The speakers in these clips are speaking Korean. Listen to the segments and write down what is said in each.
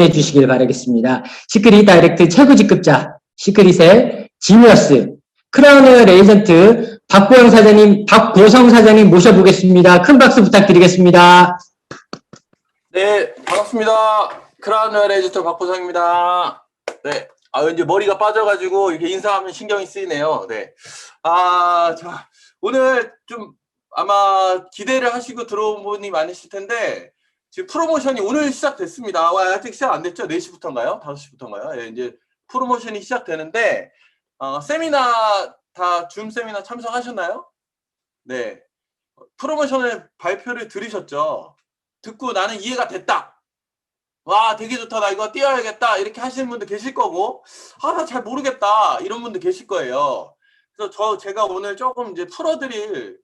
해주시길 바라겠습니다. 시크릿 다이렉트 최고 직급자, 시크릿의 지니어스, 크라운 오일 에이전트 박보영 사장님, 박보성 사장님 모셔보겠습니다. 큰 박수 부탁드리겠습니다. 네, 반갑습니다. 크라운 오일 에이전트 박보성입니다. 네, 왠지 머리가 빠져가지고 이렇게 인사하면 신경이 쓰이네요. 네, 자, 오늘 좀 아마 기대를 하시고 들어온 분이 많으실 텐데 지금 프로모션이 오늘 시작됐습니다. 아직 시작 안 됐죠? 4시부터인가요? 5시부터인가요? 예, 이제 프로모션이 시작되는데 세미나 줌 세미나 참석하셨나요? 네, 프로모션의 발표를 들으셨죠? 듣고 나는 이해가 됐다. 와, 되게 좋다. 나 이거 띄워야겠다. 이렇게 하시는 분도 계실 거고, 나 잘 모르겠다. 이런 분도 계실 거예요. 그래서 제가 오늘 조금 이제 풀어드릴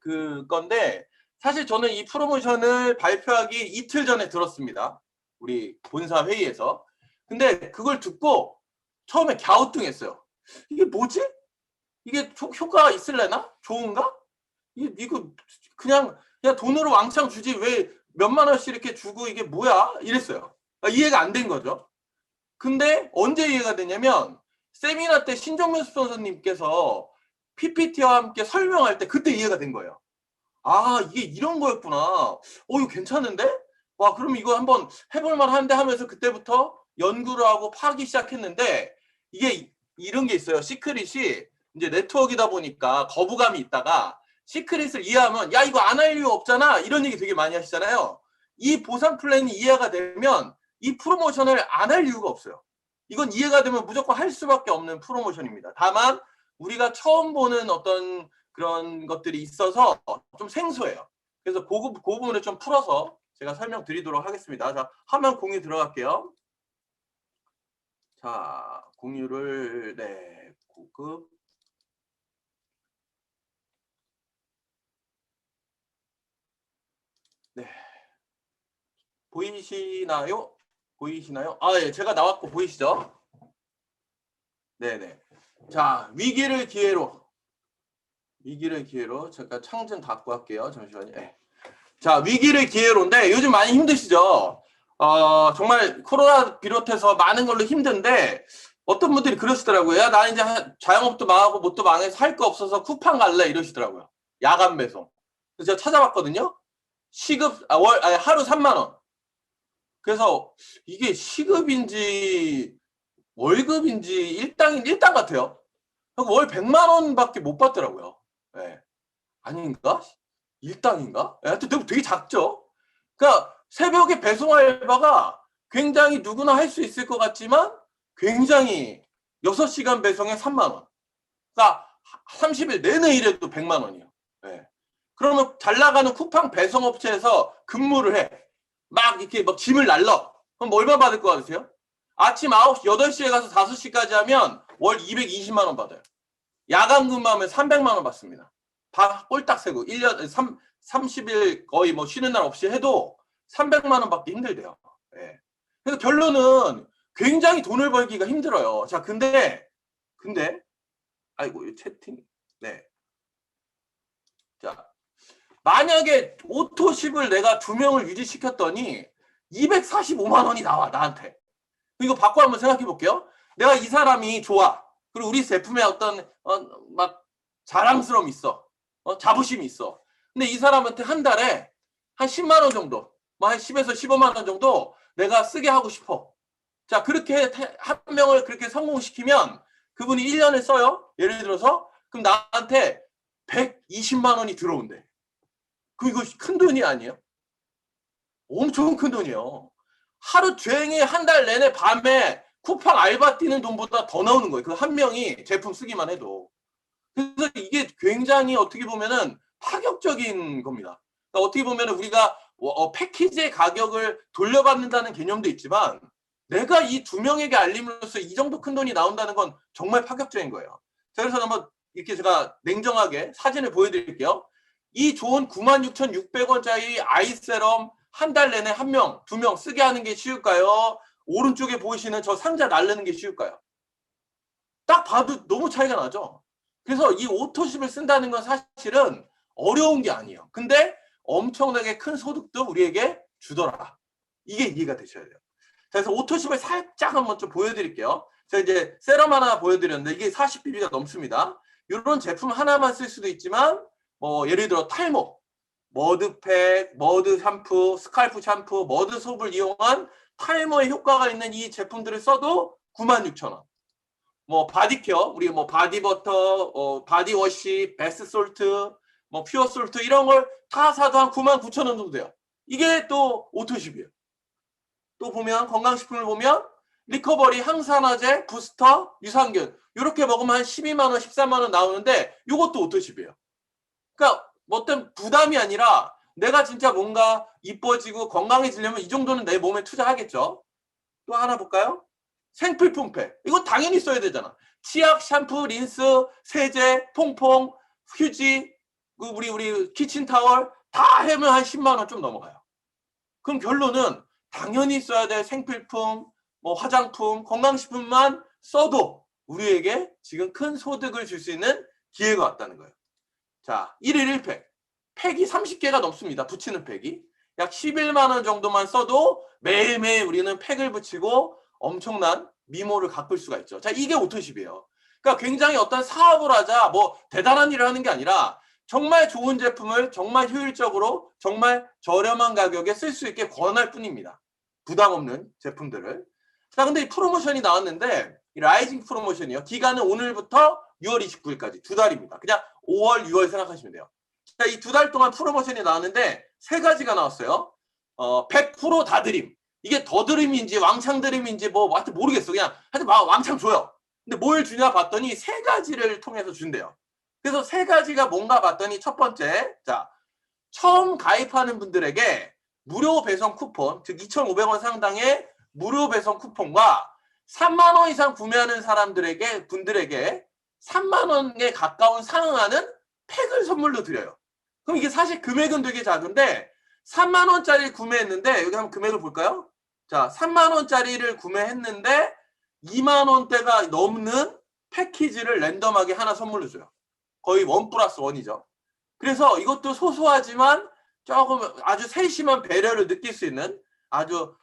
건데, 사실 저는 이 프로모션을 발표하기 이틀 전에 들었습니다. 우리 본사 회의에서. 근데 그걸 듣고 처음에 갸우뚱했어요. 이게 뭐지? 이게 효과가 있을래나? 좋은가? 이거 그냥 돈으로 왕창 주지 왜 몇만 원씩 이렇게 주고 이게 뭐야? 이랬어요. 이해가 안 된 거죠. 근데 언제 이해가 되냐면 세미나 때 신정면 스폰서님께서 PPT와 함께 설명할 때 그때 이해가 된 거예요. 이게 이런 거였구나. 이거 괜찮은데? 와, 그럼 이거 한번 해볼 만한데 하면서 그때부터 연구를 하고 파기 시작했는데 이게 이런 게 있어요. 시크릿이 이제 네트워크이다 보니까 거부감이 있다가 시크릿을 이해하면 야, 이거 안 할 이유 없잖아. 이런 얘기 되게 많이 하시잖아요. 이 보상 플랜이 이해가 되면 이 프로모션을 안 할 이유가 없어요. 이건 이해가 되면 무조건 할 수밖에 없는 프로모션입니다. 다만 우리가 처음 보는 어떤 그런 것들이 있어서 좀 생소해요. 그래서 그 부분을 좀 풀어서 제가 설명드리도록 하겠습니다. 자, 화면 공유 들어갈게요. 자, 공유를 고급. 네. 보이시나요? 보이시나요? 예, 제가 나왔고 보이시죠? 네네. 자, 위기를 기회로 잠깐 창 좀 닫고 할게요. 잠시만요. 네. 자, 위기를 기회로인데 요즘 많이 힘드시죠? 정말 코로나 비롯해서 많은 걸로 힘든데 어떤 분들이 그러시더라고요. 야, 나 이제 자영업도 망하고 뭣도 망해서 할 거 없어서 쿠팡 갈래 이러시더라고요. 야간 배송. 그래서 제가 찾아봤거든요. 시급 하루 3만 원. 그래서 이게 시급인지 월급인지 일당 같아요. 월 100만 원밖에 못 받더라고요. 네. 아닌가? 일당인가? 하여튼 되게 작죠? 그러니까 새벽에 배송 알바가 굉장히 누구나 할 수 있을 것 같지만 굉장히 6시간 배송에 3만 원. 그러니까 30일 내내 일해도 100만 원이에요. 네. 그러면 잘 나가는 쿠팡 배송업체에서 근무를 해. 막 이렇게 막 짐을 날러. 그럼 얼마 받을 것 같으세요? 아침 9시, 8시에 가서 5시까지 하면 월 220만 원 받아요. 야간 근무하면 300만 원 받습니다. 꼴딱 세고 1년 30일 거의 뭐 쉬는 날 없이 해도 300만 원 받기 힘들대요. 네. 그래서 결론은 굉장히 돈을 벌기가 힘들어요. 자, 근데 아이고, 채팅. 네. 자, 만약에 오토십을 내가 2명을 유지시켰더니 245만 원이 나와, 나한테. 이거 바꿔 한번 생각해 볼게요. 내가 이 사람이 좋아. 그리고 우리 제품에 어떤 막 자랑스러움이 있어. 자부심이 있어. 근데 이 사람한테 한 달에 한 10만 원 정도, 한 10에서 15만 원 정도 내가 쓰게 하고 싶어. 자, 그렇게 한 명을 그렇게 성공시키면 그분이 1년을 써요. 예를 들어서 그럼 나한테 120만 원이 들어온대. 이거 큰 돈이 아니에요? 엄청 큰 돈이에요. 하루 종일 한 달 내내 밤에 쿠팡 알바 뛰는 돈보다 더 나오는 거예요. 그 한 명이 제품 쓰기만 해도. 그래서 이게 굉장히 어떻게 보면은 파격적인 겁니다. 그러니까 어떻게 보면은 우리가 패키지의 가격을 돌려받는다는 개념도 있지만 내가 이 2명에게 알림으로써 이 정도 큰 돈이 나온다는 건 정말 파격적인 거예요. 자, 그래서 한번 이렇게 제가 냉정하게 사진을 보여드릴게요. 이 좋은 96,600원짜리 아이세럼 한 달 내내 한 명, 2명 쓰게 하는 게 쉬울까요? 오른쪽에 보이시는 저 상자 날르는 게 쉬울까요? 딱 봐도 너무 차이가 나죠? 그래서 이 오토십을 쓴다는 건 사실은 어려운 게 아니에요. 근데 엄청나게 큰 소득도 우리에게 주더라. 이게 이해가 되셔야 돼요. 자, 그래서 오토십을 살짝 한번 좀 보여드릴게요. 제가 이제 세럼 하나 보여드렸는데 이게 40BB가 넘습니다. 이런 제품 하나만 쓸 수도 있지만 예를 들어 탈모, 머드팩, 머드 샴푸, 스칼프 샴푸, 머드 솝을 이용한 탈모에 효과가 있는 이 제품들을 써도 96,000원. 바디케어, 우리 바디버터, 바디워시, 베스솔트, 퓨어솔트 이런 걸 다 사도 한 99,000원 정도 돼요. 이게 또 오토십이에요. 또 보면 건강식품을 보면 리커버리, 항산화제, 부스터, 유산균 이렇게 먹으면 한 12만 원, 13만 원 나오는데 이것도 오토십이에요. 그러니까 어떤 부담이 아니라 내가 진짜 뭔가 이뻐지고 건강해지려면 이 정도는 내 몸에 투자하겠죠. 또 하나 볼까요? 생필품팩. 이거 당연히 써야 되잖아. 치약, 샴푸, 린스, 세제, 퐁퐁, 휴지, 우리 키친타월 다 하면 한 10만 원 좀 넘어가요. 그럼 결론은 당연히 써야 될 생필품, 화장품, 건강식품만 써도 우리에게 지금 큰 소득을 줄 수 있는 기회가 왔다는 거예요. 자, 1일 1팩. 팩이 30개가 넘습니다. 붙이는 팩이. 약 11만 원 정도만 써도 매일매일 우리는 팩을 붙이고 엄청난 미모를 가꿀 수가 있죠. 자, 이게 오토십이에요. 그러니까 굉장히 어떤 사업을 하자, 대단한 일을 하는 게 아니라 정말 좋은 제품을 정말 효율적으로 정말 저렴한 가격에 쓸 수 있게 권할 뿐입니다. 부담 없는 제품들을. 자, 근데 이 프로모션이 나왔는데 이 라이징 프로모션이요. 기간은 오늘부터 6월 29일까지 2달입니다. 그냥 5월, 6월 생각하시면 돼요. 자, 이 2달 동안 프로모션이 나왔는데 3가지가 나왔어요. 100% 다 드림. 이게 더 드림인지 왕창 드림인지 하여튼 모르겠어. 그냥 하여튼 왕창 줘요. 근데 뭘 주냐 봤더니 3가지를 통해서 준대요. 그래서 3가지가 뭔가 봤더니 첫 번째, 자, 처음 가입하는 분들에게 무료 배송 쿠폰, 즉 2,500원 상당의 무료 배송 쿠폰과 3만 원 이상 구매하는 분들에게 3만 원에 가까운 상응하는 팩을 선물로 드려요. 그럼 이게 사실 금액은 되게 작은데 3만 원짜리 구매했는데 여기 한번 금액을 볼까요? 자, 3만 원짜리를 구매했는데 2만 원대가 넘는 패키지를 랜덤하게 하나 선물로 줘요. 거의 1+1이죠. 그래서 이것도 소소하지만 조금 아주 세심한 배려를 느낄 수 있는 아주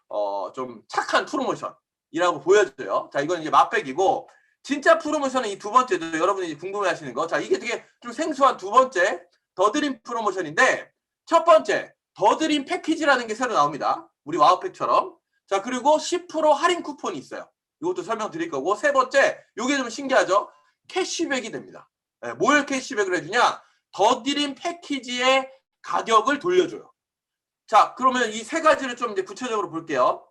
좀 착한 프로모션이라고 보여져요. 자, 이건 이제 맛백이고 진짜 프로모션은 이 두 번째도 여러분이 궁금해하시는 거. 자, 이게 되게 좀 생소한 두 번째 더드림 프로모션인데 첫 번째 더드림 패키지라는 게 새로 나옵니다. 우리 와우팩처럼. 자, 그리고 10% 할인 쿠폰이 있어요. 이것도 설명드릴 거고 세 번째 이게 좀 신기하죠? 캐시백이 됩니다. 네, 뭘 캐시백을 해주냐? 더드림 패키지의 가격을 돌려줘요. 자, 그러면 이 3가지를 좀 이제 구체적으로 볼게요.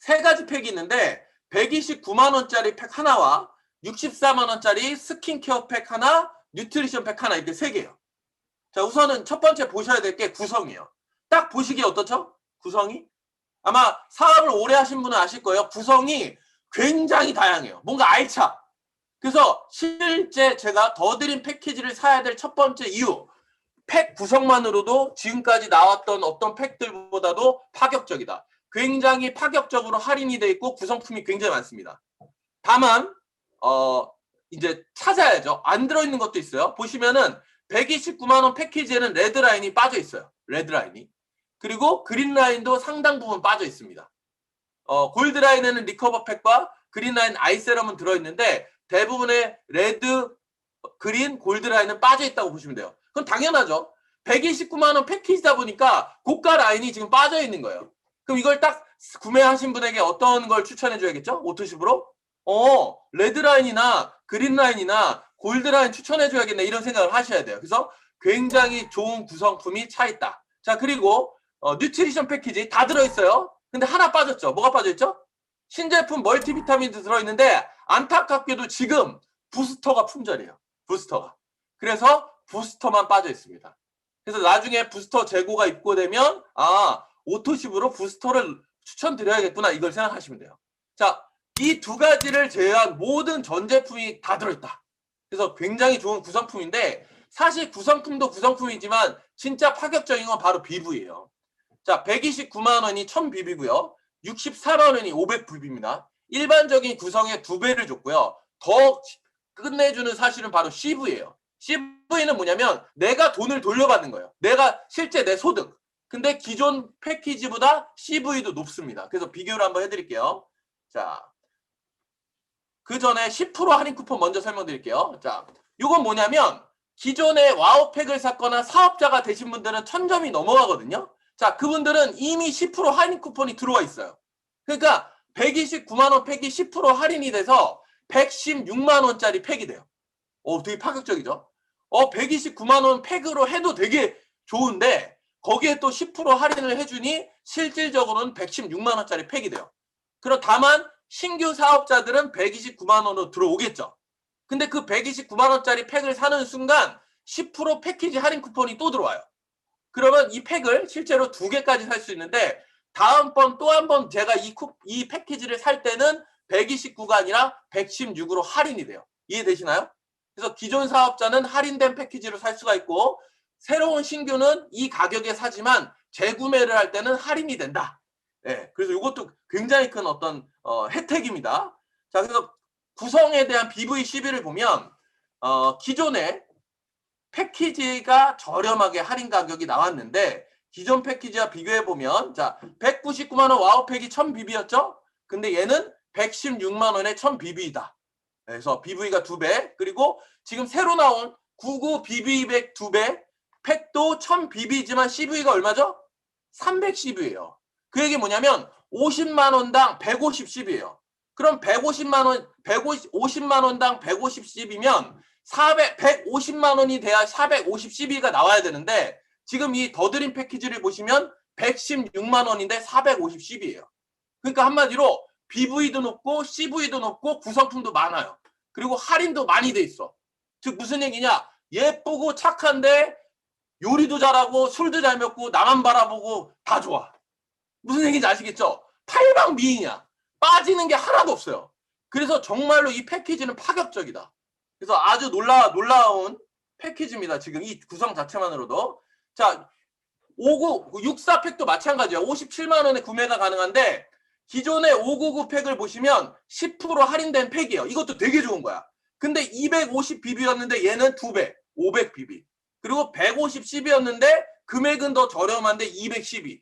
3가지 팩이 있는데 129만 원짜리 팩 하나와 64만 원짜리 스킨케어 팩 하나, 뉴트리션 팩 하나 이렇게 3개예요. 자, 우선은 첫 번째 보셔야 될 게 구성이에요. 딱 보시기에 어떻죠? 구성이? 아마 사업을 오래 하신 분은 아실 거예요. 구성이 굉장히 다양해요. 뭔가 알차. 그래서 실제 제가 더드림 패키지를 사야 될 첫 번째 이유, 팩 구성만으로도 지금까지 나왔던 어떤 팩들보다도 파격적이다. 굉장히 파격적으로 할인이 돼 있고 구성품이 굉장히 많습니다. 다만 이제 찾아야죠. 안 들어있는 것도 있어요. 보시면은 129만 원 패키지에는 레드라인이 빠져 있어요. 레드라인이. 그리고 그린라인도 상당 부분 빠져 있습니다. 골드라인에는 리커버 팩과 그린라인 아이세럼은 들어있는데 대부분의 레드, 그린, 골드라인은 빠져 있다고 보시면 돼요. 그건 당연하죠. 129만 원 패키지다 보니까 고가 라인이 지금 빠져 있는 거예요. 그럼 이걸 딱 구매하신 분에게 어떤 걸 추천해 줘야겠죠? 오토십으로? 레드라인이나 그린라인이나 골드라인 추천해 줘야겠네 이런 생각을 하셔야 돼요. 그래서 굉장히 좋은 구성품이 차 있다. 자, 그리고 뉴트리션 패키지 다 들어있어요. 근데 하나 빠졌죠. 뭐가 빠져있죠? 신제품 멀티비타민도 들어있는데 안타깝게도 지금 부스터가 품절이에요. 부스터가. 그래서 부스터만 빠져 있습니다. 그래서 나중에 부스터 재고가 입고되면 오토십으로 부스터를 추천드려야겠구나 이걸 생각하시면 돼요. 자, 이 2가지를 제외한 모든 전 제품이 다 들어있다. 그래서 굉장히 좋은 구성품인데 사실 구성품도 구성품이지만 진짜 파격적인 건 바로 비브예요. 자, 129만 원이 1000비비고요. 64만 원이 500비비입니다. 일반적인 구성의 2배를 줬고요. 더 끝내주는 사실은 바로 CV예요. CV는 뭐냐면 내가 돈을 돌려받는 거예요. 내가 실제 내 소득, 근데 기존 패키지보다 CV도 높습니다. 그래서 비교를 한번 해드릴게요. 자, 그 전에 10% 할인 쿠폰 먼저 설명드릴게요. 자, 이건 뭐냐면 기존에 와우팩을 샀거나 사업자가 되신 분들은 1000점이 넘어가거든요. 자, 그분들은 이미 10% 할인 쿠폰이 들어와 있어요. 그러니까 129만 원 팩이 10% 할인이 돼서 116만 원짜리 팩이 돼요. 되게 파격적이죠? 129만 원 팩으로 해도 되게 좋은데 거기에 또 10% 할인을 해주니 실질적으로는 116만 원짜리 팩이 돼요. 그럼 다만 신규 사업자들은 129만 원으로 들어오겠죠. 근데 그 129만 원짜리 팩을 사는 순간 10% 패키지 할인 쿠폰이 또 들어와요. 그러면 이 팩을 실제로 2개까지 살 수 있는데 다음번 또 한 번 제가 이 패키지를 살 때는 129가 아니라 116으로 할인이 돼요. 이해되시나요? 그래서 기존 사업자는 할인된 패키지로 살 수가 있고 새로운 신규는 이 가격에 사지만 재구매를 할 때는 할인이 된다. 네, 그래서 이것도 굉장히 큰 어떤 혜택입니다. 자, 그래서 구성에 대한 BV12를 보면 기존에 패키지가 저렴하게 할인 가격이 나왔는데 기존 패키지와 비교해보면 자 199만 원 와우팩이 1000BB였죠? 근데 얘는 116만 원에 1000BB이다. 그래서 BV가 2배, 그리고 지금 새로 나온 99BB100 2배 팩도 1000BB지만 CV가 얼마죠? 310이에요. 그 얘기 뭐냐면 50만 원당 150씹이에요. 그럼 50만 원당 150씹이면 150만 원이 돼야 450씹이가 나와야 되는데 지금 이 더드림 패키지를 보시면 116만 원인데 450씹이에요. 그러니까 한마디로 BV도 높고 CV도 높고 구성품도 많아요. 그리고 할인도 많이 돼 있어. 즉 무슨 얘기냐? 예쁘고 착한데 요리도 잘하고 술도 잘 먹고 나만 바라보고 다 좋아. 무슨 얘기인지 아시겠죠? 팔방미인이야. 빠지는 게 하나도 없어요. 그래서 정말로 이 패키지는 파격적이다. 그래서 아주 놀라운 패키지입니다. 지금 이 구성 자체만으로도. 자, 64 팩도 마찬가지예요. 57만 원에 구매가 가능한데 기존의 599 팩을 보시면 10% 할인된 팩이에요. 이것도 되게 좋은 거야. 근데 250BB였는데 얘는 2배, 500BB. 그리고 150CB였는데 금액은 더 저렴한데 210이.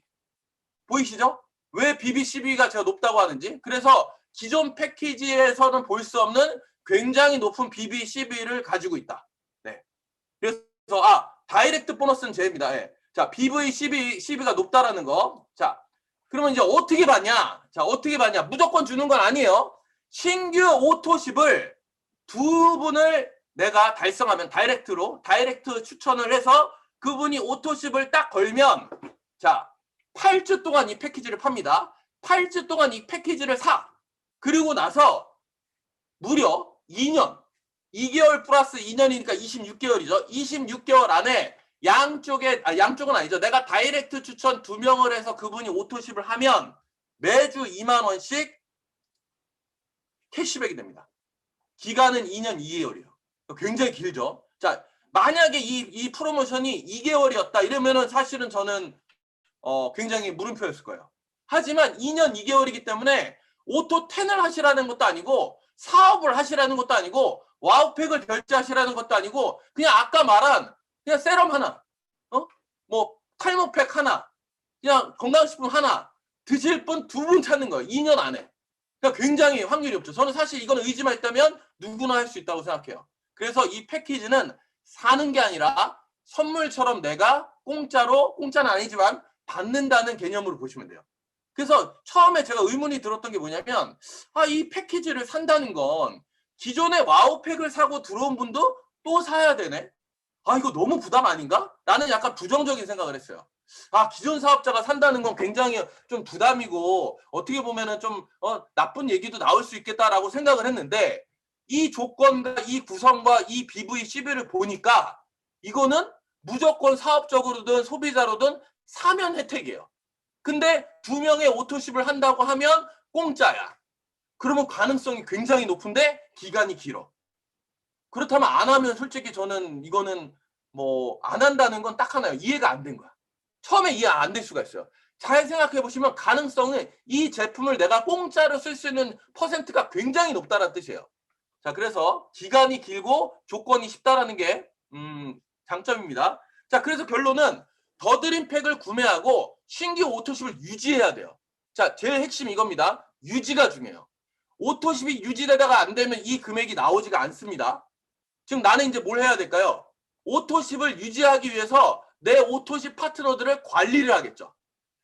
보이시죠? 왜 BB12가 제가 높다고 하는지. 그래서 기존 패키지에서는 볼 수 없는 굉장히 높은 BB12를 가지고 있다. 네. 그래서 다이렉트 보너스는 제입니다. 네. 자, BV12가 높다라는 거. 자, 그러면 이제 어떻게 받냐? 자, 어떻게 받냐? 무조건 주는 건 아니에요. 신규 오토십을 2분을 내가 달성하면 다이렉트 추천을 해서 그분이 오토십을 딱 걸면 자, 8주 동안 이 패키지를 팝니다. 8주 동안 이 패키지를 사. 그리고 나서 무려 2년, 2개월 플러스 2년이니까 26개월이죠. 26개월 안에 양쪽은 아니죠. 내가 다이렉트 추천 2명을 해서 그분이 오토십을 하면 매주 2만 원씩 캐시백이 됩니다. 기간은 2년 2개월이에요. 굉장히 길죠. 자, 만약에 이 프로모션이 2개월이었다 이러면은 사실은 저는 굉장히 물음표였을 거예요. 하지만 2년 2개월이기 때문에 오토 10을 하시라는 것도 아니고 사업을 하시라는 것도 아니고 와우팩을 결제하시라는 것도 아니고 그냥 아까 말한 그냥 세럼 하나, 뭐 탈모팩 하나, 그냥 건강식품 하나 드실 분 2분 찾는 거예요. 2년 안에. 그러니까 굉장히 확률이 없죠. 저는 사실 이거는 의지만 있다면 누구나 할 수 있다고 생각해요. 그래서 이 패키지는 사는 게 아니라 선물처럼 내가 공짜는 아니지만 받는다는 개념으로 보시면 돼요. 그래서 처음에 제가 의문이 들었던 게 뭐냐면 이 패키지를 산다는 건 기존의 와우팩을 사고 들어온 분도 또 사야 되네. 이거 너무 부담 아닌가? 라는 약간 부정적인 생각을 했어요. 기존 사업자가 산다는 건 굉장히 좀 부담이고 어떻게 보면은 좀 나쁜 얘기도 나올 수 있겠다라고 생각을 했는데 이 조건과 이 구성과 이 BV12를 보니까 이거는 무조건 사업적으로든 소비자로든 사면 혜택이에요. 근데 2명의 오토십을 한다고 하면 공짜야. 그러면 가능성이 굉장히 높은데 기간이 길어. 그렇다면 안 하면 솔직히 저는 이거는 뭐 안 한다는 건 딱 하나예요. 이해가 안 된 거야. 처음에 이해 안 될 수가 있어요. 잘 생각해 보시면 가능성은 이 제품을 내가 공짜로 쓸 수 있는 퍼센트가 굉장히 높다는 뜻이에요. 자, 그래서 기간이 길고 조건이 쉽다라는 게 장점입니다. 자, 그래서 결론은 더 드림팩을 구매하고 신규 오토십을 유지해야 돼요. 자, 제일 핵심 이겁니다. 유지가 중요해요. 오토십이 유지되다가 안 되면 이 금액이 나오지가 않습니다. 지금 나는 이제 뭘 해야 될까요? 오토십을 유지하기 위해서 내 오토십 파트너들을 관리를 하겠죠.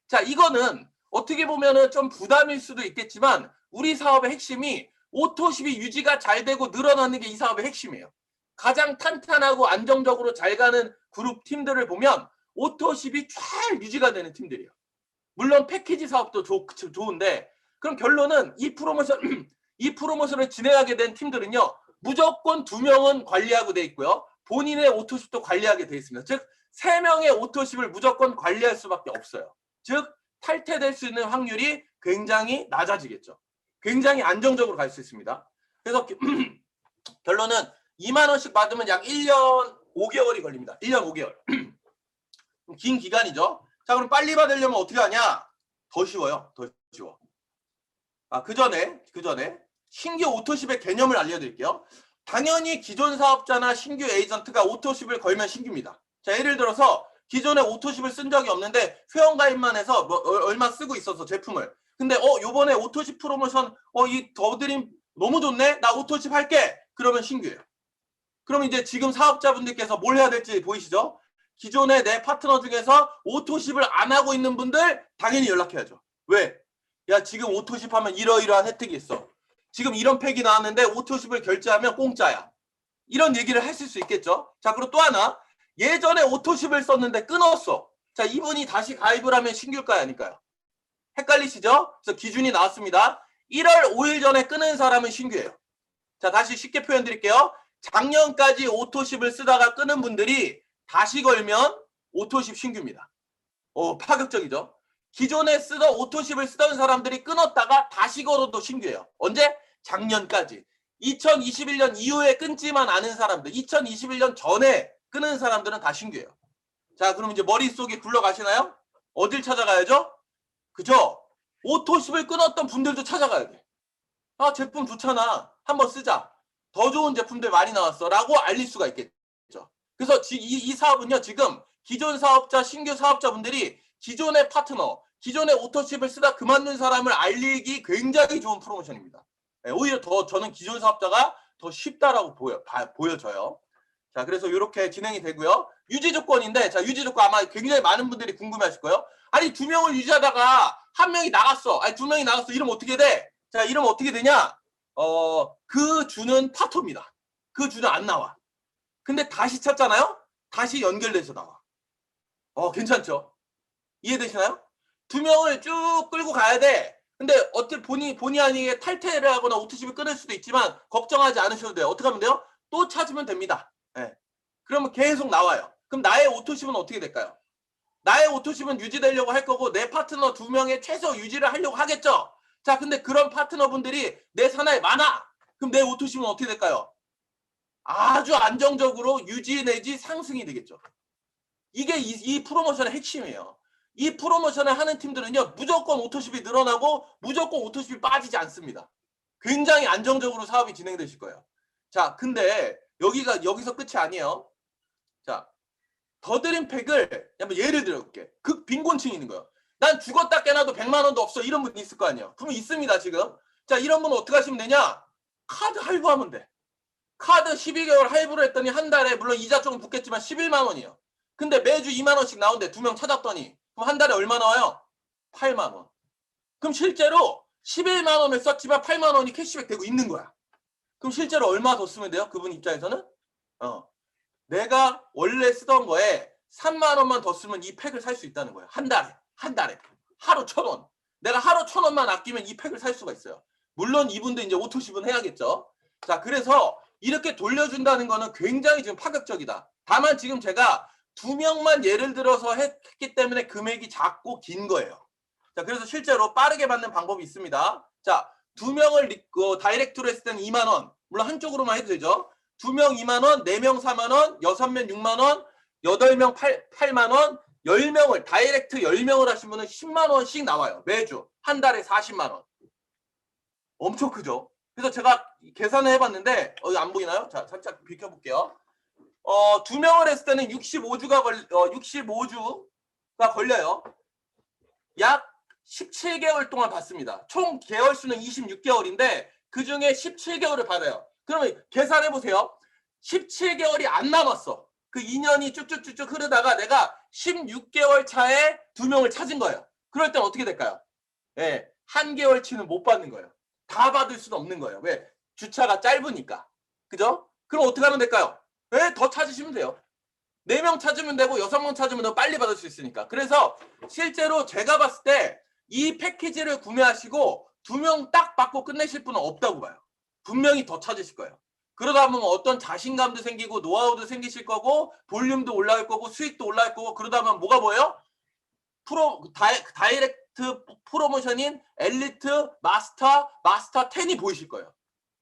자, 이거는 어떻게 보면은 좀 부담일 수도 있겠지만 우리 사업의 핵심이 오토십이 유지가 잘 되고 늘어나는 게 이 사업의 핵심이에요. 가장 탄탄하고 안정적으로 잘 가는 그룹 팀들을 보면 오토십이 잘 유지가 되는 팀들이에요. 물론 패키지 사업도 좋은데 그럼 결론은 이 프로모션을 진행하게 된 팀들은요. 무조건 2명은 관리하고 돼 있고요. 본인의 오토십도 관리하게 돼 있습니다. 즉 3명의 오토십을 무조건 관리할 수밖에 없어요. 즉 탈퇴될 수 있는 확률이 굉장히 낮아지겠죠. 굉장히 안정적으로 갈 수 있습니다. 그래서 결론은 2만 원씩 받으면 약 1년 5개월이 걸립니다. 1년 5개월. 긴 기간이죠. 자, 그럼 빨리 받으려면 어떻게 하냐? 더 쉬워요. 더 쉬워. 그 전에 신규 오토십의 개념을 알려드릴게요. 당연히 기존 사업자나 신규 에이전트가 오토십을 걸면 신규입니다. 자, 예를 들어서 기존에 오토십을 쓴 적이 없는데 회원가입만 해서 얼마 쓰고 있어서 제품을. 근데 요번에 오토십 프로모션 이 더드림 너무 좋네. 나 오토십 할게. 그러면 신규예요. 그럼 이제 지금 사업자분들께서 뭘 해야 될지 보이시죠? 기존에 내 파트너 중에서 오토십을 안 하고 있는 분들 당연히 연락해야죠. 왜? 야, 지금 오토십 하면 이러이러한 혜택이 있어. 지금 이런 팩이 나왔는데 오토십을 결제하면 공짜야. 이런 얘기를 하실 수 있겠죠. 자, 그리고 또 하나. 예전에 오토십을 썼는데 끊었어. 자, 이분이 다시 가입을 하면 신규일까요? 아닐까요? 헷갈리시죠? 그래서 기준이 나왔습니다. 1월 5일 전에 끊은 사람은 신규예요. 자, 다시 쉽게 표현 드릴게요. 작년까지 오토십을 쓰다가 끊은 분들이 다시 걸면 오토십 신규입니다. 파격적이죠? 기존에 쓰던 오토십을 쓰던 사람들이 끊었다가 다시 걸어도 신규예요. 언제? 작년까지. 2021년 이후에 끊지만 않은 사람들, 2021년 전에 끊은 사람들은 다 신규예요. 자, 그럼 이제 머릿속에 굴러가시나요? 어딜 찾아가야죠? 그죠? 오토십을 끊었던 분들도 찾아가야 돼. 제품 좋잖아. 한번 쓰자. 더 좋은 제품들 많이 나왔어. 라고 알릴 수가 있겠죠. 그래서 이 사업은요, 지금 기존 사업자, 신규 사업자분들이 기존의 파트너, 기존의 오토십을 쓰다 그만둔 사람을 알리기 굉장히 좋은 프로모션입니다. 오히려 더 저는 기존 사업자가 더 쉽다라고 보여져요. 자, 그래서 이렇게 진행이 되고요. 유지 조건인데, 자, 유지 조건 아마 굉장히 많은 분들이 궁금해 하실 거예요. 아니, 2명을 유지하다가 1명이 나갔어. 아니, 2명이 나갔어. 이러면 어떻게 돼? 자, 이러면 어떻게 되냐? 그 주는 파토입니다. 그 주는 안 나와. 근데 다시 찾잖아요? 다시 연결돼서 나와. 괜찮죠? 이해되시나요? 2명을 쭉 끌고 가야 돼. 근데 어떻게 본의 아니게 탈퇴를 하거나 오토십을 끊을 수도 있지만 걱정하지 않으셔도 돼요. 어떻게 하면 돼요? 또 찾으면 됩니다. 네. 그러면 계속 나와요. 그럼 나의 오토십은 어떻게 될까요? 나의 오토십은 유지되려고 할 거고 내 파트너 2명의 최소 유지를 하려고 하겠죠. 자, 근데 그런 파트너분들이 내 산하에 많아. 그럼 내 오토십은 어떻게 될까요? 아주 안정적으로 유지 내지 상승이 되겠죠. 이게 이 프로모션의 핵심이에요. 이 프로모션을 하는 팀들은요, 무조건 오토십이 늘어나고 무조건 오토십이 빠지지 않습니다. 굉장히 안정적으로 사업이 진행되실 거예요. 자, 근데 여기서 끝이 아니에요. 자, 더드림팩을 한번 예를 들어볼게. 빈곤층이 있는 거예요. 난 죽었다 깨나도 100만 원도 없어. 이런 분 있을 거 아니에요. 그러면 있습니다, 지금. 자, 이런 분은 어떻게 하시면 되냐? 카드 할부하면 돼. 카드 12개월 할부를 했더니 한 달에 물론 이자 조금 붙겠지만 11만 원이에요. 근데 매주 2만 원씩 나오는데 2명 찾았더니 그럼 한 달에 얼마 나와요? 8만 원. 그럼 실제로 11만 원을 썼지만 8만 원이 캐시백 되고 있는 거야. 그럼 실제로 얼마 더 쓰면 돼요? 그분 입장에서는? 내가 원래 쓰던 거에 3만 원만 더 쓰면 이 팩을 살 수 있다는 거예요. 한 달에. 하루 1,000원. 내가 하루 1,000원만 아끼면 이 팩을 살 수가 있어요. 물론 이분도 이제 오토십은 해야겠죠. 자, 그래서 이렇게 돌려준다는 거는 굉장히 지금 파격적이다. 다만 지금 제가 2명만 예를 들어서 했기 때문에 금액이 작고 긴 거예요. 자, 그래서 실제로 빠르게 받는 방법이 있습니다. 자, 2명을 다이렉트로 했을 때는 2만 원. 물론 한쪽으로만 해도 되죠. 2명 2만 원, 4명 4만 원, 6명 6만 원, 8명 8만 원, 10명을 다이렉트 10명을 하신 분은 10만 원씩 나와요. 매주. 한 달에 40만 원. 엄청 크죠? 그래서 제가 계산을 해봤는데 안 보이나요? 자, 살짝 비켜볼게요. 2명을 했을 때는 65주 걸려요. 약 17개월 동안 받습니다. 총 개월 수는 26개월인데 그 중에 17개월을 받아요. 그러면 계산해 보세요. 17개월이 안 남았어. 그 2년이 쭉쭉쭉쭉 흐르다가 내가 16개월 차에 2명을 찾은 거예요. 그럴 땐 어떻게 될까요? 예, 한 개월치는 못 받는 거예요. 다 받을 수는 없는 거예요. 왜? 주차가 짧으니까. 그죠? 그럼 어떻게 하면 될까요? 예, 더 찾으시면 돼요. 4명 찾으면 되고 6명 찾으면 더 빨리 받을 수 있으니까. 그래서 실제로 제가 봤을 때 이 패키지를 구매하시고 2명 딱 받고 끝내실 분은 없다고 봐요. 분명히 더 찾으실 거예요. 그러다 보면 어떤 자신감도 생기고 노하우도 생기실 거고 볼륨도 올라갈 거고 수익도 올라갈 거고 그러다 보면 뭐가 보여요? 다이렉트 프로모션인 엘리트, 마스터 10이 보이실 거예요.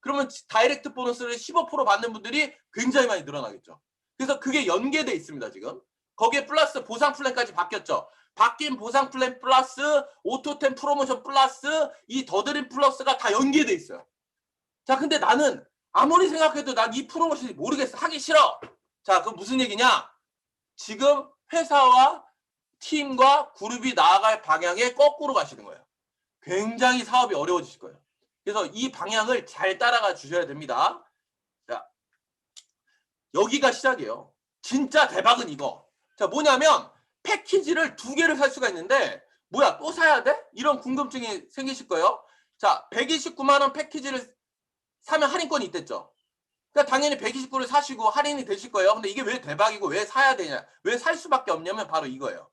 그러면 다이렉트 보너스를 15% 받는 분들이 굉장히 많이 늘어나겠죠. 그래서 그게 연계돼 있습니다, 지금. 거기에 플러스 보상 플랜까지 바뀌었죠. 바뀐 보상 플랜 플러스 오토템 프로모션 플러스 이 더드림 플러스가 다 연계돼 있어요. 자, 근데 나는 아무리 생각해도 난 이 프로모션이 모르겠어. 하기 싫어. 자, 그럼 무슨 얘기냐? 지금 회사와 팀과 그룹이 나아갈 방향에 거꾸로 가시는 거예요. 굉장히 사업이 어려워지실 거예요. 그래서 이 방향을 잘 따라가 주셔야 됩니다. 자, 여기가 시작이에요. 진짜 대박은 이거. 자, 뭐냐면 패키지를 2개를 살 수가 있는데 뭐야, 또 사야 돼? 이런 궁금증이 생기실 거예요. 자, 129만 원 패키지를 사면 할인권이 있댔죠. 그러니까 당연히 129를 사시고 할인이 되실 거예요. 근데 이게 왜 대박이고 왜 사야 되냐? 왜 살 수밖에 없냐면 바로 이거예요.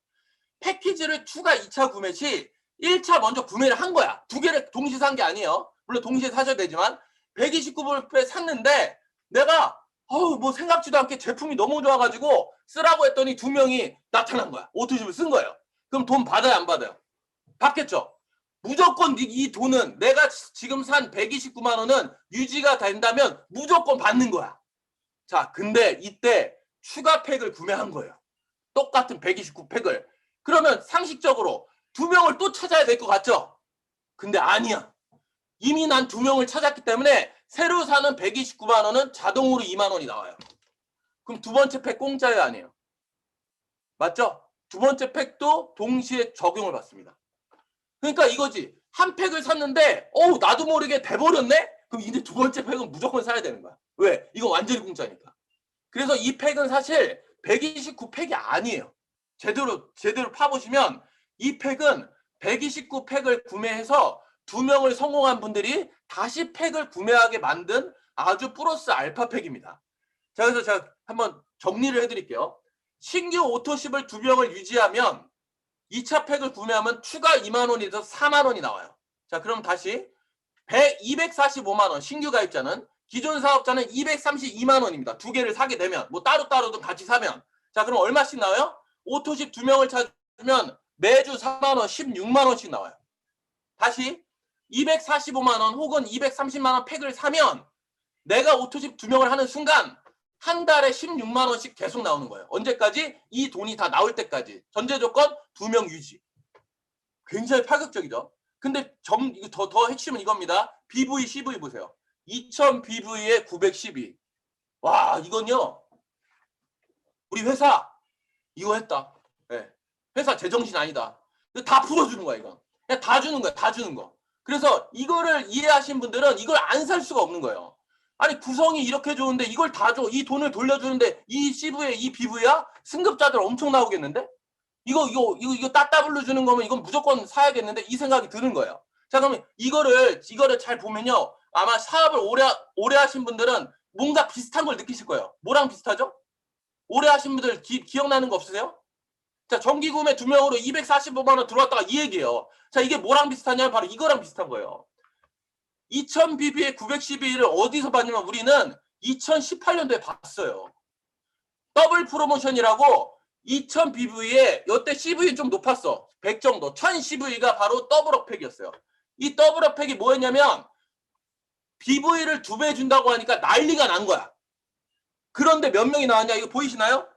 패키지를 추가 2차 구매 시 1차 먼저 구매를 한 거야. 2개를 동시에 산 게 아니에요. 물론 동시에 사셔야 되지만 129불에 샀는데 내가 뭐 생각지도 않게 제품이 너무 좋아가지고 쓰라고 했더니 2명이 나타난 거야. 오토십을 쓴 거예요. 그럼 돈 받아요, 안 받아요? 받겠죠. 무조건 이 돈은 내가 지금 산 129만 원은 유지가 된다면 무조건 받는 거야. 자, 근데 이때 추가 팩을 구매한 거예요. 똑같은 129팩을. 그러면 상식적으로 2명을 또 찾아야 될 것 같죠? 근데 아니야. 이미 난 2명을 찾았기 때문에 새로 사는 129만 원은 자동으로 2만 원이 나와요. 그럼 두 번째 팩 공짜예요, 아니에요? 맞죠? 두 번째 팩도 동시에 적용을 받습니다. 그러니까 이거지. 한 팩을 샀는데 나도 모르게 돼버렸네? 그럼 이제 두 번째 팩은 무조건 사야 되는 거야. 왜? 이거 완전히 공짜니까. 그래서 이 팩은 사실 129팩이 아니에요. 제대로 파보시면 이 팩은 129팩을 구매해서 2명을 성공한 분들이 다시 팩을 구매하게 만든 아주 플러스 알파 팩입니다. 자, 그래서 제가 한번 정리를 해드릴게요. 신규 오토십을 2명을 유지하면 2차 팩을 구매하면 추가 2만 원에서 4만 원이 나와요. 자, 그럼 다시 245만 원 신규 가입자는, 기존 사업자는 232만 원입니다. 2개를 사게 되면, 뭐 따로따로든 같이 사면. 자, 그럼 얼마씩 나와요? 오토십 2명을 찾으면 매주 4만 원, 16만 원씩 나와요. 다시 245만 원 혹은 230만 원 팩을 사면 내가 오토십 2명을 하는 순간 한 달에 16만 원씩 계속 나오는 거예요. 언제까지? 이 돈이 다 나올 때까지. 전제 조건 2명 유지. 굉장히 파격적이죠. 근데 더 핵심은 이겁니다. BV, CV 보세요. 2000 BV에 912. 와, 이건요. 우리 회사 이거 했다. 네. 회사 제정신 아니다. 다 풀어주는 거야, 이거. 그냥 다 주는 거야, 다 주는 거. 그래서 이거를 이해하신 분들은 이걸 안 살 수가 없는 거예요. 아니, 구성이 이렇게 좋은데 이걸 다 줘. 이 돈을 돌려주는데 이 CV에 이 BV야? 승급자들 엄청 나오겠는데? 이거 따따블로 주는 거면 이건 무조건 사야겠는데? 이 생각이 드는 거예요. 자, 그러면 이거를 잘 보면요. 아마 사업을 오래 하신 분들은 뭔가 비슷한 걸 느끼실 거예요. 뭐랑 비슷하죠? 오래 하신 분들 기억나는 거 없으세요? 자, 정기구매 2명으로 245만 원 들어왔다가 이 얘기예요. 자, 이게 뭐랑 비슷하냐면 바로 이거랑 비슷한 거예요. 2000BB에 912를 어디서 봤냐면 우리는 2018년도에 봤어요. 더블 프로모션이라고 2000BV에 이때 CV는 좀 높았어. 100 정도. 1000CV가 바로 더블업 팩이었어요. 이 더블업 팩이 뭐였냐면 BV를 2배 준다고 하니까 난리가 난 거야. 그런데 몇 명이 나왔냐? 이거 보이시나요?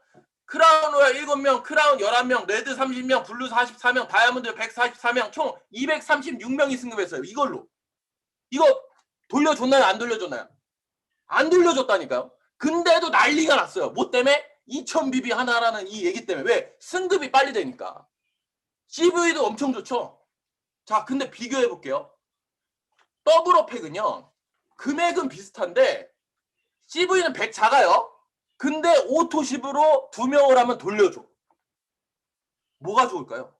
크라운 로얄 7명, 크라운 11명, 레드 30명, 블루 44명, 다이아몬드 144명, 총 236명이 승급했어요. 이걸로. 이거 돌려줬나요? 안 돌려줬나요? 안 돌려줬다니까요. 근데도 난리가 났어요. 뭐 때문에? 2000BB 하나라는 이 얘기 때문에. 왜? 승급이 빨리 되니까. CV도 엄청 좋죠. 자, 근데 비교해 볼게요. 더블어팩은요. 금액은 비슷한데 CV는 100 작아요. 근데 오토십으로 2명을 하면 돌려줘. 뭐가 좋을까요?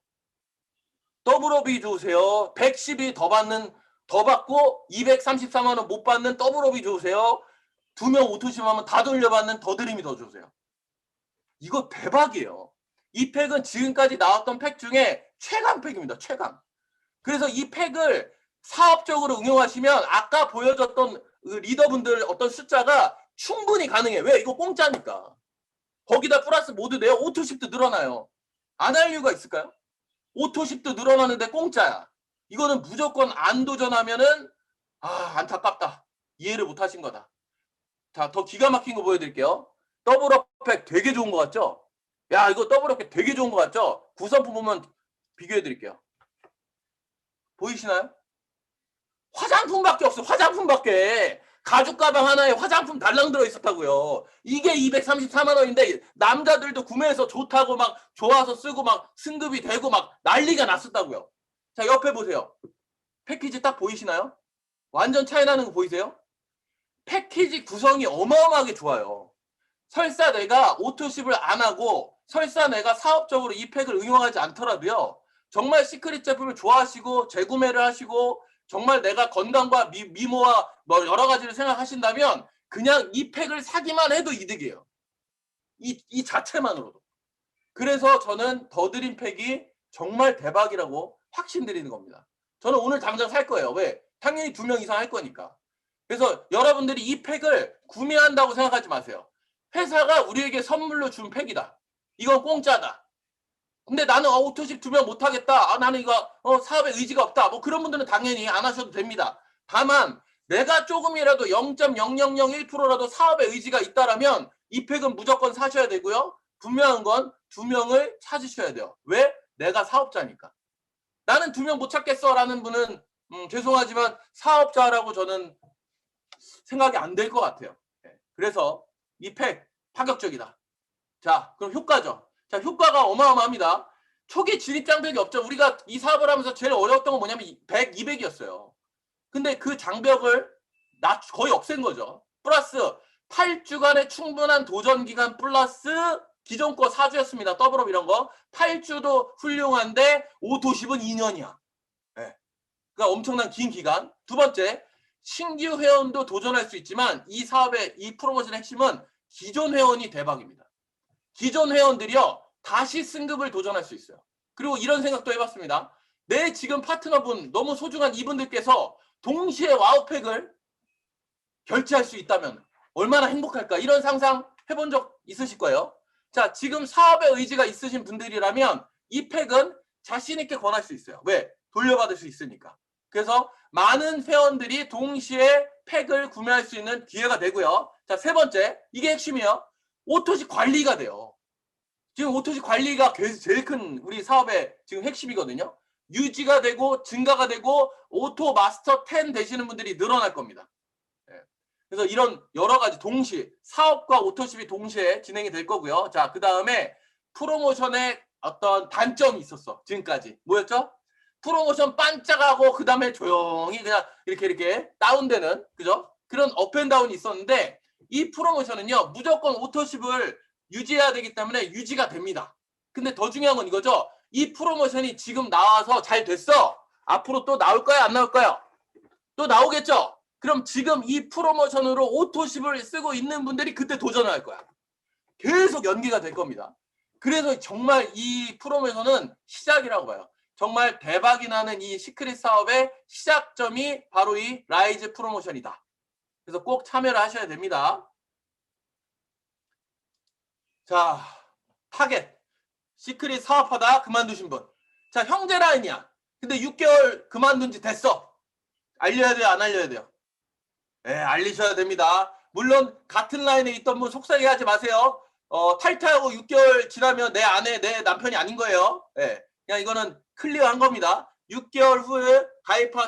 더블업이 좋으세요? 110이 더 받고 234만 원 못 받는 더블업이 좋으세요? 2명 오토십 하면 다 돌려받는 더드림이 더 좋으세요? 이거 대박이에요. 이 팩은 지금까지 나왔던 팩 중에 최강 팩입니다. 최강. 그래서 이 팩을 사업적으로 응용하시면 아까 보여줬던 리더분들 어떤 숫자가 충분히 가능해. 왜? 이거 공짜니까. 거기다 플러스 모두 내요. 오토십도 늘어나요. 안 할 이유가 있을까요? 오토십도 늘어나는데 공짜야. 이거는 무조건 안 도전하면은 안타깝다. 이해를 못 하신 거다. 자, 더 기가 막힌 거 보여드릴게요. 더블어팩 되게 좋은 거 같죠? 야, 이거 더블어팩 되게 좋은 거 같죠? 구성품 보면 비교해드릴게요. 보이시나요? 화장품밖에 없어. 화장품밖에. 가죽 가방 하나에 화장품 달랑 들어있었다고요. 이게 234만 원인데 남자들도 구매해서 좋다고 막 좋아서 쓰고 막 승급이 되고 막 난리가 났었다고요. 자, 옆에 보세요. 패키지 딱 보이시나요? 완전 차이 나는 거 보이세요? 패키지 구성이 어마어마하게 좋아요. 설사 내가 오토십을 안 하고 설사 내가 사업적으로 이 팩을 응용하지 않더라도요. 정말 시크릿 제품을 좋아하시고 재구매를 하시고 정말 내가 건강과 미모와 뭐 여러 가지를 생각하신다면 그냥 이 팩을 사기만 해도 이득이에요. 이 자체만으로도. 그래서 저는 더드림 팩이 정말 대박이라고 확신드리는 겁니다. 저는 오늘 당장 살 거예요. 왜? 당연히 2명 이상 할 거니까. 그래서 여러분들이 이 팩을 구매한다고 생각하지 마세요. 회사가 우리에게 선물로 준 팩이다. 이건 공짜다. 근데 나는 오토십 2명 못하겠다. 나는 이거 사업에 의지가 없다. 뭐 그런 분들은 당연히 안 하셔도 됩니다. 다만 내가 조금이라도 0.0001%라도 사업에 의지가 있다라면 이 팩은 무조건 사셔야 되고요. 분명한 건 2명을 찾으셔야 돼요. 왜? 내가 사업자니까. 나는 2명 못 찾겠어 라는 분은 죄송하지만 사업자라고 저는 생각이 안 될 것 같아요. 그래서 이 팩 파격적이다. 자, 그럼 효과죠. 자, 효과가 어마어마합니다. 초기 진입장벽이 없죠. 우리가 이 사업을 하면서 제일 어려웠던 건 뭐냐면 100, 200이었어요. 근데 그 장벽을 거의 없앤 거죠. 플러스 8주간의 충분한 도전 기간 플러스 기존 거 4주였습니다. 더블업 이런 거. 8주도 훌륭한데 오토십은 2년이야. 네. 그러니까 엄청난 긴 기간. 두 번째, 신규 회원도 도전할 수 있지만 이 사업의 이 프로모션의 핵심은 기존 회원이 대박입니다. 기존 회원들이요. 다시 승급을 도전할 수 있어요. 그리고 이런 생각도 해봤습니다. 내 지금 파트너분 너무 소중한 이분들께서 동시에 와우팩을 결제할 수 있다면 얼마나 행복할까? 이런 상상 해본 적 있으실 거예요. 자, 지금 사업에 의지가 있으신 분들이라면 이 팩은 자신 있게 권할 수 있어요. 왜? 돌려받을 수 있으니까. 그래서 많은 회원들이 동시에 팩을 구매할 수 있는 기회가 되고요. 자, 세 번째, 이게 핵심이에요. 오토십 관리가 돼요. 지금 오토십 관리가 제일 큰 우리 사업의 지금 핵심이거든요. 유지가 되고 증가가 되고 오토 마스터 10 되시는 분들이 늘어날 겁니다. 그래서 이런 여러 가지 동시에 사업과 오토십이 동시에 진행이 될 거고요. 자, 그 다음에 프로모션의 어떤 단점이 있었어. 지금까지 뭐였죠? 프로모션 반짝하고 그 다음에 조용히 그냥 이렇게 다운되는 그죠? 그런 업앤다운이 있었는데 이 프로모션은요 무조건 오토십을 유지해야 되기 때문에 유지가 됩니다. 근데 더 중요한 건 이거죠. 이 프로모션이 지금 나와서 잘 됐어. 앞으로 또 나올 거야 안 나올 거야? 또 나오겠죠? 그럼 지금 이 프로모션으로 오토십을 쓰고 있는 분들이 그때 도전을 할 거야. 계속 연계가 될 겁니다. 그래서 정말 이 프로모션은 시작이라고 봐요. 정말 대박이 나는 이 시크릿 사업의 시작점이 바로 이 라이즈 프로모션이다. 그래서 꼭 참여를 하셔야 됩니다. 자, 타겟. 시크릿 사업하다 그만두신 분. 자, 형제 라인이야. 근데 6개월 그만둔 지 됐어. 알려야 돼요? 안 알려야 돼요? 네, 알리셔야 됩니다. 물론 같은 라인에 있던 분 속상해 하지 마세요. 탈퇴하고 6개월 지나면 내 아내, 내 남편이 아닌 거예요. 네, 그냥 이거는 클리어한 겁니다. 6개월 후에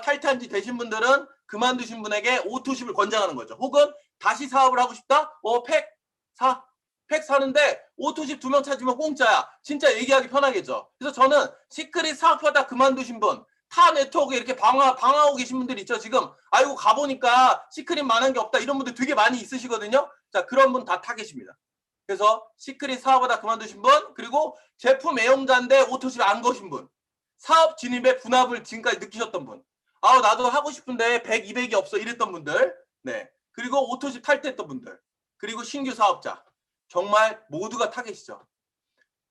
탈퇴한 지 되신 분들은 그만두신 분에게 오토십을 권장하는 거죠. 혹은 다시 사업을 하고 싶다? 팩 사. 팩 사는데 오토십 2명 찾으면 공짜야. 진짜 얘기하기 편하겠죠. 그래서 저는 시크릿 사업하다 그만두신 분, 타 네트워크에 이렇게 방황하고 계신 분들 있죠. 지금 아이고 가보니까 시크릿 만한 게 없다 이런 분들 되게 많이 있으시거든요. 자, 그런 분 다 타겟입니다. 그래서 시크릿 사업하다 그만두신 분, 그리고 제품 애용자인데 오토십 안 거신 분, 사업 진입에 분합을 지금까지 느끼셨던 분, 아 나도 하고 싶은데 100, 200이 없어 이랬던 분들, 네, 그리고 오토십 탈퇴했던 분들, 그리고 신규 사업자, 정말 모두가 타겟이죠.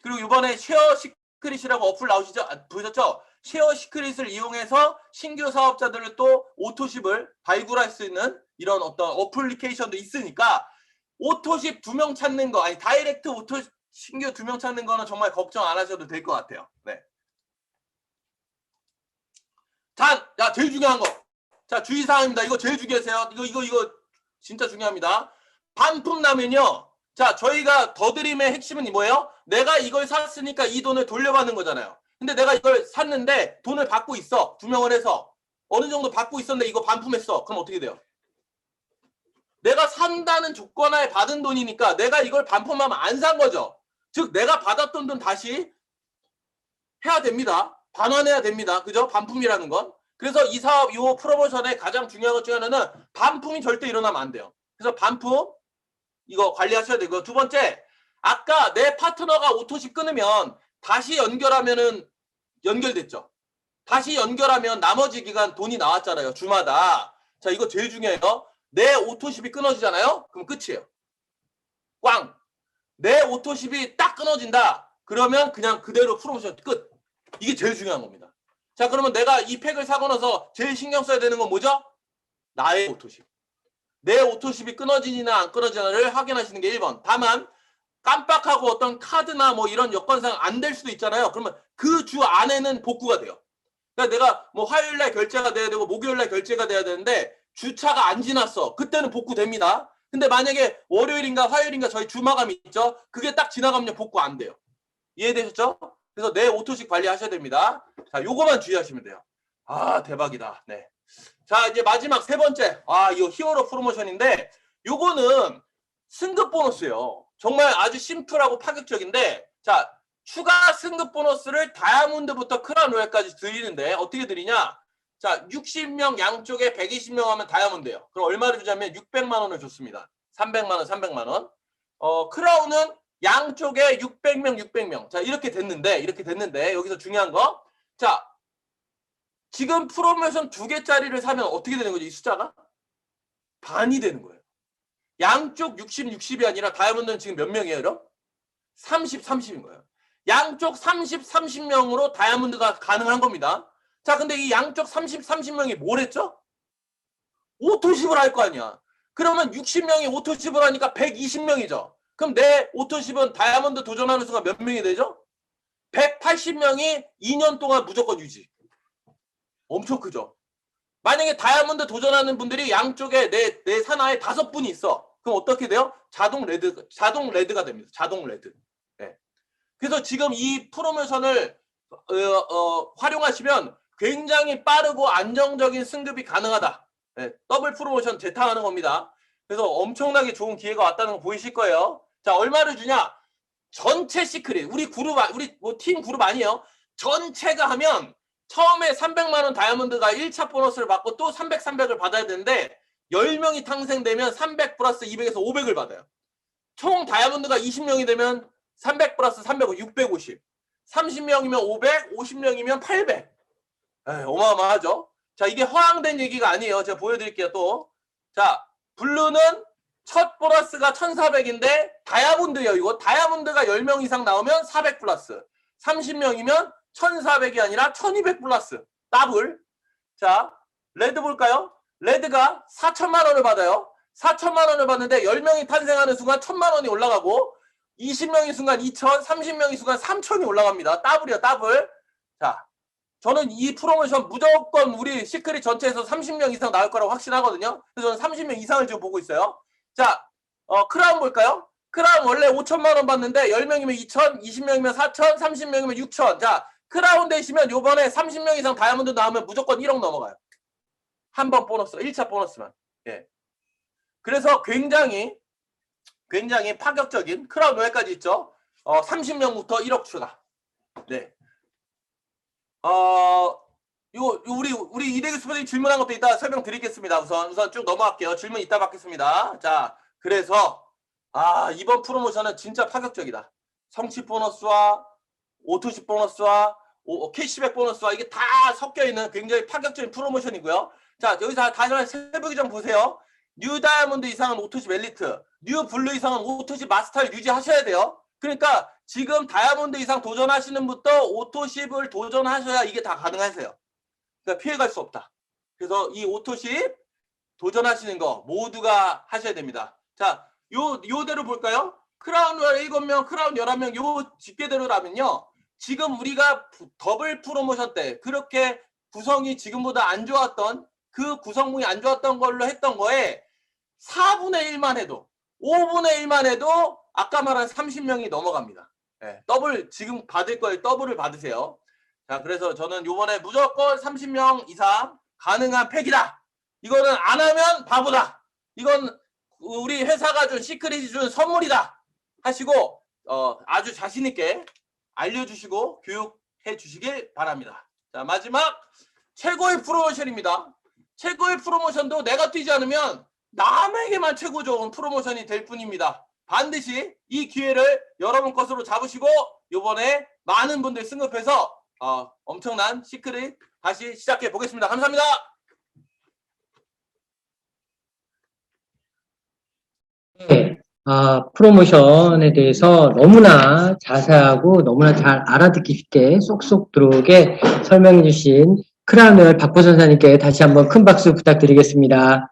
그리고 이번에 쉐어 시크릿이라고 어플 나오시죠? 보셨죠? 쉐어 시크릿을 이용해서 신규 사업자들을 또 오토십을 발굴할 수 있는 이런 어떤 어플리케이션도 있으니까 오토십 2명 찾는 거, 아니 다이렉트 오토 신규 2명 찾는 거는 정말 걱정 안 하셔도 될 것 같아요. 네. 자, 제일 중요한 거. 자, 주의사항입니다. 이거 제일 중요하세요. 이거 진짜 중요합니다. 반품 나면요. 자, 저희가 더드림의 핵심은 뭐예요? 내가 이걸 샀으니까 이 돈을 돌려받는 거잖아요. 근데 내가 이걸 샀는데 돈을 받고 있어. 2명을 해서. 어느 정도 받고 있었는데 이거 반품했어. 그럼 어떻게 돼요? 내가 산다는 조건하에 받은 돈이니까 내가 이걸 반품하면 안 산 거죠. 즉 내가 받았던 돈 다시 해야 됩니다. 반환해야 됩니다. 그죠? 반품이라는 건. 그래서 이 사업, 이 프로모션의 가장 중요한 것 중에 하나는 반품이 절대 일어나면 안 돼요. 그래서 반품 이거 관리하셔야 되고, 두 번째, 아까 내 파트너가 오토십 끊으면 다시 연결하면은 연결됐죠. 다시 연결하면 나머지 기간 돈이 나왔잖아요. 주마다. 자, 이거 제일 중요해요. 내 오토십이 끊어지잖아요. 그럼 끝이에요. 꽝. 내 오토십이 딱 끊어진다. 그러면 그냥 그대로 프로모션 끝. 이게 제일 중요한 겁니다. 자, 그러면 내가 이 팩을 사고 나서 제일 신경 써야 되는 건 뭐죠? 나의 오토십. 내 오토십이 끊어지나 안 끊어지나를 확인하시는 게 1번. 다만 깜빡하고 어떤 카드나 뭐 이런 여건상 안 될 수도 있잖아요. 그러면 그 주 안에는 복구가 돼요. 그러니까 내가 뭐 화요일날 결제가 돼야 되고 목요일날 결제가 돼야 되는데 주차가 안 지났어. 그때는 복구됩니다. 근데 만약에 월요일인가 화요일인가 저희 주마감 있죠? 그게 딱 지나가면 복구 안 돼요. 이해되셨죠? 그래서 내 오토십 관리하셔야 됩니다. 자, 요거만 주의하시면 돼요. 아, 대박이다. 네. 자, 이제 마지막 세 번째. 아, 이거 히어로 프로모션인데 요거는 승급 보너스예요. 정말 아주 심플하고 파격적인데, 자, 추가 승급 보너스를 다이아몬드부터 크라운 로얄까지 드리는데 어떻게 드리냐? 자, 60명 양쪽에 120명 하면 다이아몬드예요. 그럼 얼마를 주자면 600만 원을 줬습니다. 300만 원, 300만 원. 크라운은 양쪽에 600명, 600명. 자, 이렇게 됐는데 여기서 중요한 거. 자, 지금 프로모션 2개짜리를 사면 어떻게 되는 거죠? 이 숫자가? 반이 되는 거예요. 양쪽 60, 60이 아니라 다이아몬드는 지금 몇 명이에요, 그럼? 30, 30인 거예요. 양쪽 30, 30명으로 다이아몬드가 가능한 겁니다. 자, 근데 이 양쪽 30, 30명이 뭘 했죠? 오토십을 할 거 아니야. 그러면 60명이 오토십을 하니까 120명이죠. 그럼 내 오토십은 다이아몬드 도전하는 순간 몇 명이 되죠? 180명이 2년 동안 무조건 유지. 엄청 크죠? 만약에 다이아몬드 도전하는 분들이 양쪽에 내 산하에 5분이 있어. 그럼 어떻게 돼요? 자동 레드가 됩니다. 자동 레드. 네. 그래서 지금 이 프로모션을 활용하시면 굉장히 빠르고 안정적인 승급이 가능하다. 네. 더블 프로모션 재탕하는 겁니다. 그래서 엄청나게 좋은 기회가 왔다는 거 보이실 거예요. 자, 얼마를 주냐? 전체 시크릿. 우리 뭐 팀 그룹 아니에요. 전체가 하면 처음에 300만 원 다이아몬드가 1차 보너스를 받고 또 300, 300을 받아야 되는데 10명이 탕생되면 300 플러스 200에서 500을 받아요. 총 다이아몬드가 20명이 되면 300 플러스 300은 650. 30명이면 500, 50명이면 800. 에이, 어마어마하죠? 자, 이게 허황된 얘기가 아니에요. 제가 보여드릴게요, 또. 자, 블루는 첫 보너스가 1400인데 다이아몬드예요. 이거 다이아몬드가 10명 이상 나오면 400 플러스. 30명이면 1400이 아니라 1200 플러스. 더블. 자, 레드 볼까요? 레드가 4천만 원을 받아요. 4천만 원을 받는데 10명이 탄생하는 순간 1000만 원이 올라가고 20명이 순간 2000, 30명이 순간 3000이 올라갑니다. 더블이요, 더블. 자, 저는 이 프로모션 무조건 우리 시크릿 전체에서 30명 이상 나올 거라고 확신하거든요. 그래서 저는 30명 이상을 지금 보고 있어요. 자, 크라운 볼까요? 크라운 원래 5천만 원 받는데 10명이면 2000, 20명이면 4000, 30명이면 6000. 자, 크라운 되시면 요번에 30명 이상 다이아몬드 나오면 무조건 1억 넘어가요. 한 번 보너스, 1차 보너스만. 예. 그래서 굉장히 굉장히 파격적인 크라운 로얄까지 있죠. 30명부터 1억 추가. 네. 우리 이대규 스포츠님 질문한 것도 이따 설명드리겠습니다. 우선 쭉 넘어갈게요. 질문 이따 받겠습니다. 자, 그래서 이번 프로모션은 진짜 파격적이다. 성취 보너스와 오토십 보너스와 캐시백 보너스와 이게 다 섞여 있는 굉장히 파격적인 프로모션이고요. 자, 여기서 다시 한번 세부 규정 보세요. 뉴 다이아몬드 이상은 오토십 엘리트, 뉴 블루 이상은 오토십 마스터를 유지하셔야 돼요. 그러니까 지금 다이아몬드 이상 도전하시는 분부터 오토십을 도전하셔야 이게 다 가능하세요. 그러니까 피해갈 수 없다. 그래서 이 오토십 도전하시는 거 모두가 하셔야 됩니다. 자, 요대로 볼까요? 크라운 7명, 크라운 11명 요 집계대로라면요. 지금 우리가 더블 프로모션 때 그렇게 구성이 지금보다 안 좋았던 그 구성문이 안 좋았던 걸로 했던 거에 4분의 1만 해도 5분의 1만 해도 아까 말한 30명이 넘어갑니다. 네, 더블 지금 받을 거에 더블을 받으세요. 자, 그래서 저는 요번에 무조건 30명 이상 가능한 팩이다. 이거는 안 하면 바보다. 이건 우리 회사가 준 시크릿이 준 선물이다. 하시고 아주 자신 있게 알려주시고 교육해 주시길 바랍니다. 자, 마지막 최고의 프로모션입니다. 최고의 프로모션도 내가 뛰지 않으면 남에게만 최고 좋은 프로모션이 될 뿐입니다. 반드시 이 기회를 여러분 것으로 잡으시고 이번에 많은 분들 승급해서 엄청난 시크릿 다시 시작해 보겠습니다. 감사합니다. 네, 프로모션에 대해서 너무나 자세하고 너무나 잘 알아듣기 쉽게 쏙쏙 들어오게 설명해 주신 크라운 로얄 박보선 사님께 다시 한번 큰 박수 부탁드리겠습니다.